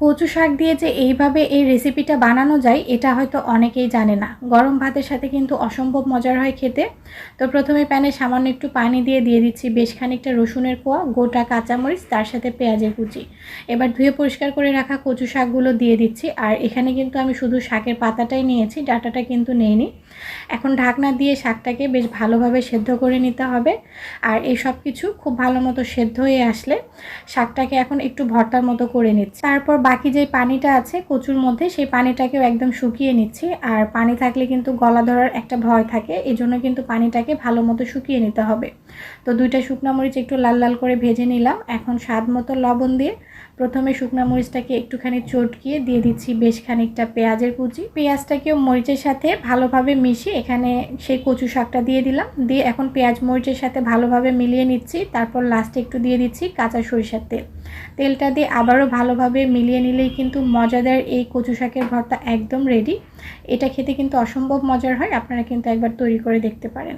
কচু শাক দিয়ে যে এইভাবে এই রেসিপিটা বানানো যায় এটা হয়তো অনেকেই জানে না। গরম ভাতের সাথে কিন্তু অসম্ভব মজার হয় খেতে। তো প্রথমে প্যানে সামান্য একটু পানি দিয়ে দিচ্ছি বেশ খানিকটা রসুনের কোয়া, গোটা কাঁচামরিচ, তার সাথে পেঁয়াজের কুচি। এবার ধুয়ে পরিষ্কার করে রাখা কচু শাকগুলো দিয়ে দিচ্ছি। আর এখানে কিন্তু আমি শুধু শাকের পাতাটাই নিয়েছি, ডাঁটাটা কিন্তু নেইনি। এখন ঢাকনা দিয়ে শাকটাকে বেশ ভালোভাবে সেদ্ধ করে নিতে হবে। আর এই সব কিছু খুব ভালো মতো সেদ্ধ হয়ে আসলে শাকটাকে এখন একটু ভর্তার মতো করে নিচ্ছি। তারপর বাকি যে পানিটা আছে কচুর মধ্যে সেই পানিটাকেও একদম শুকিয়ে নিচ্ছি। আর পানি থাকলে কিন্তু গলা ধরার একটা ভয় থাকে, এই জন্য কিন্তু পানিটাকে ভালো মতো শুকিয়ে নিতে হবে। তো 2টা শুকনো মরিচ একটু লাল লাল করে ভেজে নিলাম। এখন স্বাদ মতো লবণ দিয়ে প্রথমে শুকনো মরিচটাকে একটুখানি চটকিয়ে দিয়ে দিচ্ছি বেশ খানিকটা পেঁয়াজের কুচি। পেঁয়াজটাকেও মরিচের সাথে ভালোভাবে মিশিয়ে এখানে সেই কচু শাকটা দিয়ে দিলাম। দিয়ে এখন পেঁয়াজ মরিচের সাথে ভালোভাবে মিলিয়ে নিচ্ছি। তারপর লাস্টে একটু দিয়ে দিচ্ছি কাঁচা সরিষার তেল। তেলটা দিয়ে আবারও ভালোভাবে মিলিয়ে নিলেই কিন্তু মজাদার এই কচু শাকের ভর্তা একদম রেডি। এটা খেতে কিন্তু অসম্ভব মজার হয়, আপনারা কিন্তু একবার তৈরি করে দেখতে পারেন।